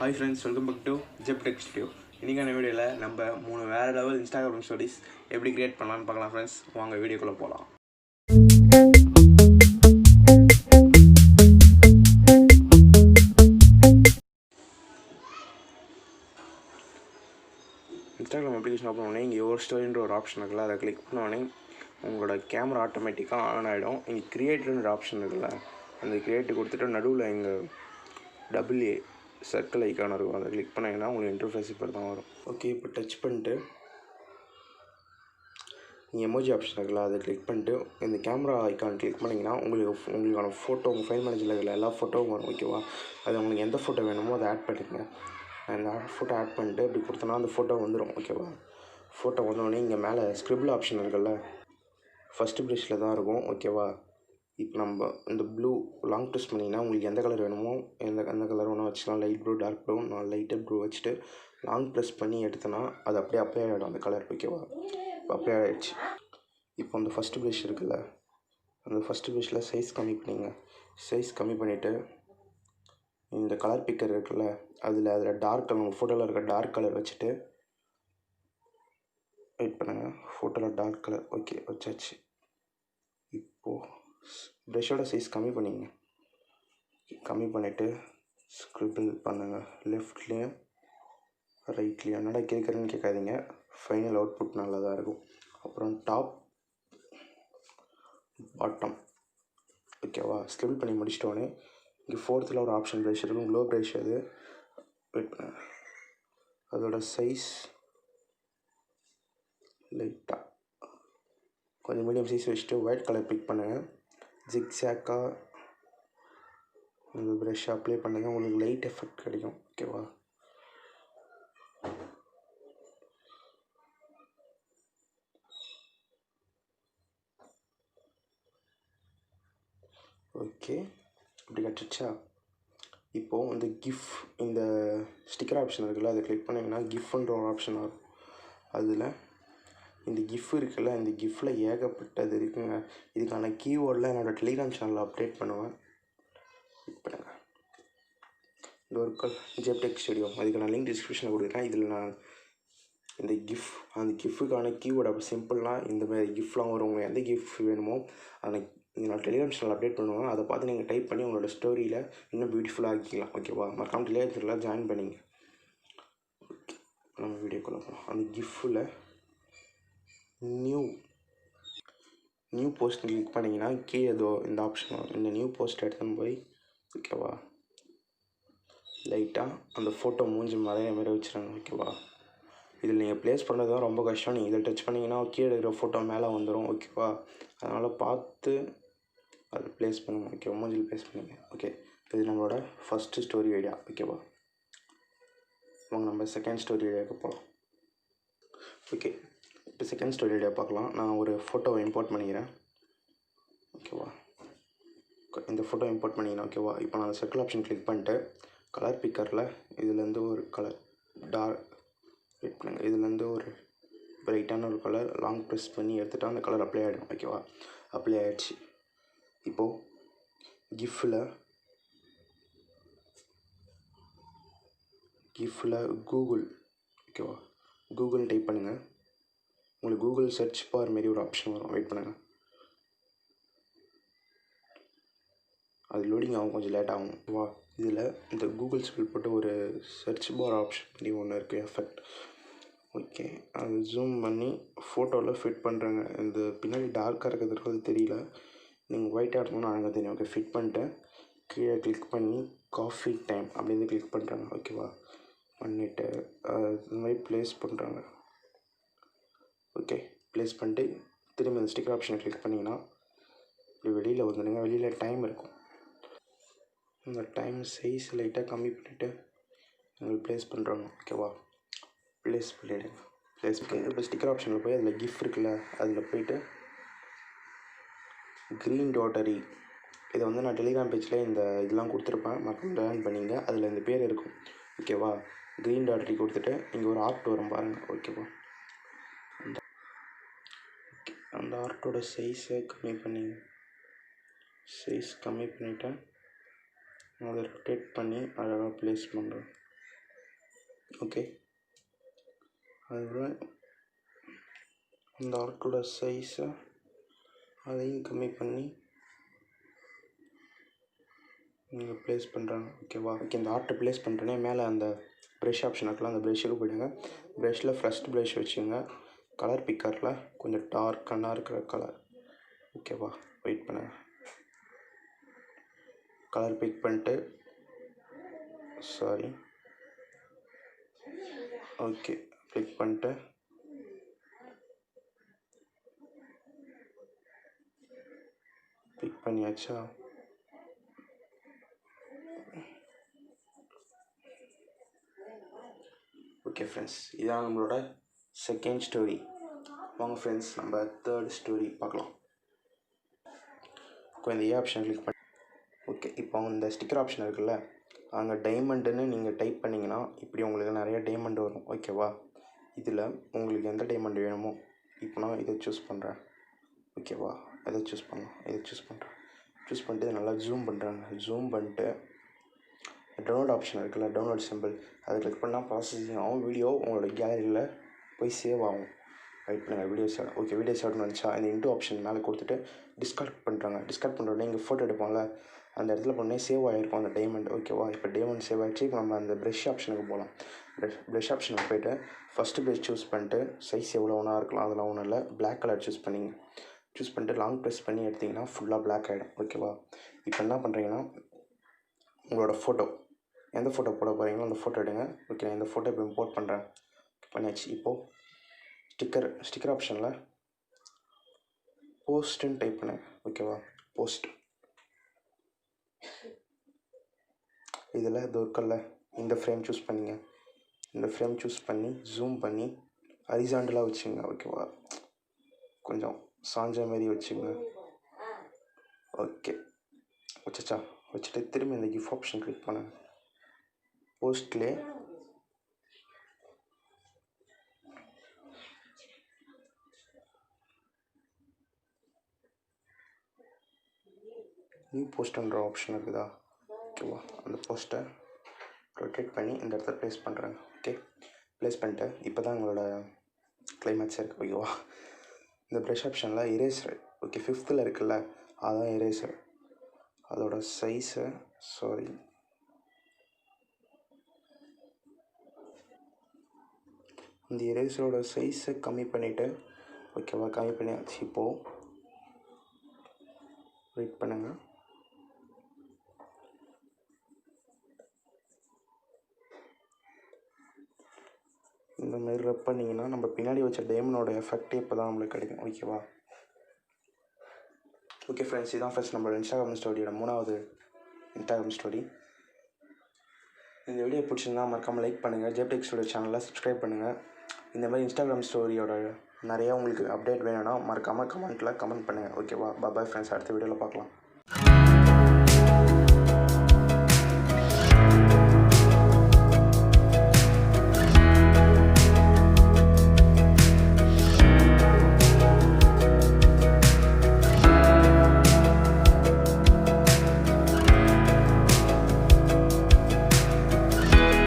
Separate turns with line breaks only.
Hi friends, welcome back to Tech Studio. இன்னைக்கான வீடியோவில் நம்ம 3 வேறு லெவல் இன்ஸ்டாகிராம் ஸ்டோரிஸ் எப்படி கிரியேட் பண்ணலான்னு பார்க்கலாம் ஃப்ரெண்ட்ஸ். வாங்க வீடியோக்குள்ளே போகலாம். இன்ஸ்டாகிராம் அப்ளிகேஷன் ஓப்பன் பண்ணி இங்கே ஒரு ஸ்டோரின்ற ஒரு ஆப்ஷன் இருக்குல்ல, அதை கிளிக் பண்ணோடனே உங்களோட கேமரா ஆட்டோமேட்டிக்காக ஆன் ஆகிடும். இங்கே கிரியேட்ன்ற ஆப்ஷன் இருக்குல்ல, அந்த கிரியேட்டு கொடுத்துட்டு நடுவில் இங்கே டபுள்ஏ சர்க்கிள் ஐக்கான இருக்கும், அதை கிளிக் பண்ணிங்கன்னா உங்களுக்கு இன்டர்ஃபேஸ் இப்படி தான் வரும். ஓகே, இப்போ டச் பண்ணிட்டு நீங்கள் எமோஜி ஆப்ஷன் இருக்குல்ல, அதை கிளிக் பண்ணிட்டு இந்த கேமரா ஐக்கான் கிளிக் பண்ணிங்கன்னா உங்களுக்கான ஃபோட்டோ உங்கள் ஃபைல் மேனேஜரில் இருக்கிற எல்லா ஃபோட்டோவும் வரும். ஓகேவா, அது உங்களுக்கு எந்த ஃபோட்டோ வேணுமோ அதை ஆட் பண்ணிடுங்க. அந்த ஃபோட்டோ ஆட் பண்ணிட்டு இப்படி கொடுத்தோன்னா அந்த ஃபோட்டோ வந்துடும். ஓகேவா, ஃபோட்டோ வந்தோடனே இங்கே மேலே ஸ்க்ரிபிள் ஆப்ஷன் இருக்குல்ல, ஃபஸ்ட்டு ப்ரஷில் தான் இருக்கும். ஓகேவா, இப்போ நம்ம இந்த ப்ளூ லாங் ப்ரெஸ் பண்ணிங்கன்னா உங்களுக்கு எந்த கலர் வேணுமோ எந்த கலர் வேணும் வச்சுக்கலாம். லைட் ப்ளூ, டார்க் ப்ளூ, நான் லைட்டாக ப்ளூ வச்சுட்டு லாங் ப்ரெஸ் பண்ணி எடுத்தோன்னா அது அப்படியே அப்ளை ஆகிடும் அந்த கலர். ஓகேவா, இப்போ அப்ளை ஆகிடுச்சு. இப்போ அந்த ஃபஸ்ட்டு ப்ரஷ் இருக்குல்ல, அந்த ஃபஸ்ட்டு ப்ரஷில் சைஸ் கம்மி பண்ணிங்க. சைஸ் கம்மி பண்ணிவிட்டு இந்த கலர் பிக்கர் இருக்குல்ல, அதில் டார்க் கலர், உங்கள் ஃபோட்டோவில் இருக்க டார்க் கலர் வச்சுட்டு வெயிட் பண்ணுங்கள். ஃபோட்டோவில் டார்க் கலர் ஓகே வச்சாச்சு. இப்போது ப்ரஷோட சைஸ் கம்மி பண்ணிங்க. கம்மி பண்ணிவிட்டு ஸ்க்ரிபிள் பண்ணுங்கள். லெஃப்ட்லேயும் ரைட்லேயும் என்னடா கேட்குறேன்னு கேட்காதீங்க, ஃபைனல் அவுட்புட் நல்லா தான் இருக்கும். அப்புறம் டாப் பாட்டம். ஓகேவா, ஸ்க்ரிபிள் பண்ணி முடிச்சிட்டோன்னே இங்கே ஃபோர்த்தில் ஒரு ஆப்ஷன் ப்ரஷ் இருக்கும், க்ளோ ப்ரஷ். அது வெயிட் பண்ணுங்க, அதோட சைஸ் லைட்டாக கொஞ்சம் மீடியம் சைஸ் வச்சுட்டு ஒயிட் கலர் பிக் பண்ணுங்கள். ஜிக்ஸாக்காக இந்த ப்ரஷ் அப்ளை பண்ணுங்கள், உங்களுக்கு லைட் எஃபெக்ட் கிடைக்கும். ஓகேவா, ஓகே இப்படி கட்டுச்சா. இப்போது இந்த கிஃப் இந்த ஸ்டிக்கர் ஆப்ஷன் இருக்குல்ல, அதை கிளிக் பண்ணிங்கன்னா கிஃப்ன்ற ஒரு ஆப்ஷன் வரும். அதில் இந்த கிஃப் இருக்குல்ல, இந்த கிஃப்டில் ஏகப்பட்டது இருக்குங்க. இதுக்கான கீவேர்டில் என்னோடய டெலிகிராம் சேனலில் அப்டேட் பண்ணுவேன். இப்போ இந்த ஒரு டெக் ஸ்டுடியோ அதுக்கு நான் லிங்க் டிஸ்கிரிப்ஷனில் கொடுக்குறேன். இதில் நான் இந்த அந்த கிஃப்ட்டுக்கான கீவேர்டு அப்படி சிம்பிள்னால் இந்த மாதிரி கிஃப்ட்லாம் வரும். உங்களுக்கு எந்த கிஃப்ட் வேணுமோ அதை நான் டெலிகிராம் சேனல் அப்டேட் பண்ணுவேன். அதை பார்த்து நீங்கள் டைப் பண்ணி உங்களோட ஸ்டோரியில் இன்னும் பியூட்டிஃபுல்லாக ஆக்கிக்கலாம். ஓகேவா, மறக்காமல் டெலிகிராம் ஜாயின் பண்ணிங்க. ஓகே, நம்ம வீடியோக்குள்ளே போகலாம். அந்த கிஃப்ட்டில் நியூ போஸ்ட் கிளிக் பண்ணிங்கன்னா கீழே ஏதோ இந்த ஆப்ஷன் வரும். இந்த நியூ போஸ்ட் எடுத்துன்னு போய் ஓகேவா லைட்டாக அந்த ஃபோட்டோ மூஞ்சி மறைய மாதிரி வச்சுருங்க. ஓகேவா, இதில் நீங்கள் ப்ளேஸ் பண்ணுறது தான் ரொம்ப கஷ்டம். நீங்கள் இதில் டச் பண்ணிங்கன்னா கீழே இருக்கிற ஃபோட்டோ மேலே வந்துடும். ஓகேவா, அதனால் பார்த்து அதை ப்ளேஸ் பண்ணுங்கள். ஓகே, மூஞ்சில் ப்ளேஸ் பண்ணுங்க. ஓகே, இது நம்மளோட ஃபஸ்ட்டு ஸ்டோரி ஐடியா. ஓகேவா, வாங்க நம்ம செகண்ட் ஸ்டோரி ஐடியாவுக்கு போகலாம். ஓகே, இப்போ செகண்ட் ஸ்டோரி ஐடியா பார்க்கலாம். நான் ஒரு ஃபோட்டோவை இம்போர்ட் பண்ணிக்கிறேன். ஓகேவா, இந்த ஃபோட்டோ இம்போர்ட் பண்ணிக்கிறேன். ஓகேவா, இப்போ நான் சர்க்கிள் ஆப்ஷன் கிளிக் பண்ணிட்டு கலர் பிக்கரில் இதுலேருந்து ஒரு கலர் வெயிட் பண்ணுங்கள், இதுலேருந்து ஒரு பிரைட்டான ஒரு கலர் லாங் ப்ரெஸ் பண்ணி எடுத்துகிட்டா அந்த கலர் அப்ளை ஆகிடும். ஓகேவா, அப்ளை ஆகிடுச்சு. இப்போது கிஃப்டில் கூகுள். ஓகேவா, கூகுள் டைப் பண்ணுங்கள். உங்களுக்கு கூகுள் சர்ச் பார் மாரி ஒரு ஆப்ஷன் வரும். வெயிட் பண்ணுங்கள், அது லோடிங் ஆகும், கொஞ்சம் லேட் ஆகும். வா, இதில் இந்த கூகுள் ஸ்பெல் போட்டு ஒரு சர்ச் பார் ஆப்ஷன் மாரி ஒன்று இருக்குது, எஃபெக்ட். ஓகே, அது ஜூம் பண்ணி ஃபோட்டோவில் ஃபிட் பண்ணுறேங்க. இந்த பின்னாடி டார்க்காக இருக்கிறது தெரியல, நீங்கள் ஒயிட்டாக இருக்கணும்னு அழகாக தெரியும். ஓகே, ஃபிட் பண்ணிட்டு கீழே கிளிக் பண்ணி காஃபி டைம் அப்படின்னு கிளிக் பண்ணுறாங்க. ஓகேவா, பண்ணிவிட்டு இந்த மாதிரி ப்ளேஸ் பண்ணுறாங்க. ஓகே, ப்ளேஸ் பண்ணிட்டு திரும்பி அந்த ஸ்டிக்கர் ஆப்ஷனை கிளிக் பண்ணிங்கன்னா இப்படி வெளியில் வந்துடுங்க. வெளியில் டைம் இருக்கும், இந்த டைம் சைஸ் லைட்டாக கம்மி பண்ணிவிட்டு உங்களுக்கு ப்ளேஸ் பண்ணுறாங்க. ஓகேவா, ப்ளேஸ் பண்ணிவிடுங்க. ப்ளேஸ் பண்ணி இப்போ ஸ்டிக்கர் ஆப்ஷனில் போய் அதில் கிஃப்ட் இருக்குல்ல, அதில் போய்ட்டு க்ரீன் டாட்டரி இதை வந்து நான் டெலிகிராம் பேஜில் இந்த இதெல்லாம் கொடுத்துருப்பேன், மறக்காம ஜாயின் பண்ணிங்க. அதில் இந்த பேர் இருக்கும். ஓகேவா, க்ரீன் டாட்டரி கொடுத்துட்டு இங்கே ஒரு ஆர்ட் வரும் பாருங்கள். ஓகேவா, அந்த ஆர்ட்டோட சைஸை கம்மி பண்ணிங்க. சைஸ் கம்மி பண்ணிவிட்டு அதை ரொட்டேட் பண்ணி அழகாக ப்ளேஸ் பண்ணுறேன். ஓகே, அதுக்கப்புறம் அந்த ஆர்க்கோட சைஸை அதையும் கம்மி பண்ணி நீங்கள் ப்ளேஸ் பண்ணுறாங்க. ஓகேவா? ஓகே, இந்த ஆர்ட்டை ப்ளேஸ் பண்ணிட்டோன்னே மேலே அந்த ப்ரெஷ் ஆப்ஷன் இருக்கலாம், அந்த ப்ரெஷ்ஷுக்கு போயிடுங்க. ப்ரெஷ்ஷில் ஃபஸ்ட் ப்ரெஷ் வச்சுங்க. கலர் பிக்கரில் கொஞ்சம் டார்க்காக இருக்கிற கலர். ஓகேவா? வெயிட் பண்ணுங்கள். கலர் பிக் பண்ணிட்டு ஓகே, கிளிக் பண்ணிட்டு பிக் பண்ணியாச்சா? ஓகே ஃப்ரெண்ட்ஸ், இதான் நம்மளோட செகண்ட் ஸ்டோரி. வாங்க ஃப்ரெண்ட்ஸ், நம்ம தேர்ட் ஸ்டோரி பார்க்கலாம். இந்த ஏ ஆப்ஷன் கிளிக் பண்ணி ஓகே, இப்போ இந்த ஸ்டிக்கர் ஆப்ஷன் இருக்குல்ல, அங்கே டைமண்டுன்னு நீங்கள் டைப் பண்ணிங்கன்னா இப்படி உங்களுக்கு நிறைய டைமண்ட் வரும். ஓகேவா? இதில் உங்களுக்கு எந்த டைமண்ட் வேணுமோ இப்போ நான் இதை சூஸ் பண்ணுறேன். ஓகேவா? இதை சூஸ் பண்ணுறேன். சூஸ் பண்ணிட்டு இதை நல்லா ஜூம் பண்ணுறாங்க. ஜூம் பண்ணிட்டு டவுன்லோட் ஆப்ஷன் இருக்குல்ல, டவுன்லோட் சிம்பிள், அதை கிளிக் பண்ணால் ப்ராசஸிங் ஆகும். வீடியோ உங்களோட கேலரியில் போய் சேவ் ஆகும். வெயிட் பண்ணுங்கள். Video save. Okay, video save வந்துச்சா? இந்த இன்டூ ஆப்ஷன் மேலே கொடுத்துட்டு டிஸ்கார்ட் பண்ணுறாங்க. டிஸ்கார்ட் பண்ணுறோடனே இங்கே ஃபோட்டோ எடுப்போம்ல, அந்த இடத்துல பண்ணே சேவ் ஆகிருக்கும் அந்த டைமண்ட். ஓகேவா? இப்போ டைமண்ட் சேவ் ஆகிடுச்சு. இப்போ நம்ம அந்த ப்ரெஷ் ஆப்ஷனுக்கு போகலாம். ப்ரெஷ் ஆப்ஷனுக்கு போய்ட்டு ஃபஸ்ட்டு ப்ரெஷ் சூஸ் பண்ணிட்டு சைஸ் எவ்வளோ ஒன்றா இருக்கலாம், அதெல்லாம் ஒன்றும் இல்லை. பிளாக் கலர் சூஸ் பண்ணிட்டு லாங் ப்ரெஸ் பண்ணி எடுத்திங்கன்னா ஃபுல்லாக பிளாக் ஆகிடும். ஓகேவா? இப்போ என்ன பண்ணுறீங்கன்னா உங்களோட ஃபோட்டோ எந்த ஃபோட்டோ போட போகிறீங்களோ அந்த ஃபோட்டோ எடுங்க. ஓகே, நான் இந்த ஃபோட்டோ இப்போ இம்போர்ட் பண்ணுறேன். பண்ணியாச்சு. இப்போது ஸ்டிக்கர் ஆப்ஷனில் போஸ்ட்டுன்னு டைப் பண்ணேன். ஓகேவா? போஸ்ட். இதில் இது இருக்கல்ல, இந்த ஃப்ரேம் சூஸ் பண்ணிங்க. இந்த ஃப்ரேம் சூஸ் பண்ணி ஜூம் பண்ணி ஹரிசாண்டலாக வச்சுங்க. ஓகேவா? கொஞ்சம் சாஞ்ச மாரி வச்சுங்க. ஓகே, வச்சுட்டு திரும்பி இந்த கிஃப் ஆப்ஷன் கிளிக் பண்ணுங்க. போஸ்ட்லேயே நியூ போஸ்ட்ன்ற ஆப்ஷன் இருக்குதா? ஓகேவா? அந்த போஸ்ட்டை ரொட்டேட் பண்ணி இந்த இடத்துல ப்ளேஸ் பண்ணுறேங்க. ஓகே, ப்ளேஸ் பண்ணிட்டு இப்போ தான் உங்களோட கிளைமேக்ஸ் இருக்குது. ஓகேவா? இந்த ப்ரெஷ் ஆப்ஷனில் இரேசர். ஓகே, 5th இருக்குல்ல, அதுதான் இரேசர். அதோட சைஸை இந்த இரேசரோட சைஸை கம்மி பண்ணிவிட்டு ஓகேவா? கம்மி பண்ணியாச்சு. இப்போது வெயிட் பண்ணுங்கள். இந்த மாதிரி ரப் பண்ணிங்கன்னா நம்ம பின்னாடி வச்ச டைமண்டோட எஃபெக்டே இப்போ தான் நம்மளுக்கு கிடைக்கும். ஓகேவா? ஓகே ஃப்ரெண்ட்ஸ், இதுதான் ஃபர்ஸ்ட் நம்மளோட இன்ஸ்டாகிராம் ஸ்டோரியோட 3வது இன்ஸ்டாகிராம் ஸ்டோரி. இந்த வீடியோ பிடிச்சிருந்தா மறக்காமல் லைக் பண்ணுங்கள். ஜேப்டெக் ஸ்டோரி சேனலில் சப்ஸ்கிரைப் பண்ணுங்கள். இந்த மாதிரி இன்ஸ்டாகிராம் ஸ்டோரியோட நிறையா உங்களுக்கு அப்டேட் வேணும்னா மறக்காமல் கமெண்ட் பண்ணுங்கள். ஓகேவா? பாய் ஃப்ரெண்ட்ஸ், அடுத்த வீடியோவில் பார்க்கலாம்.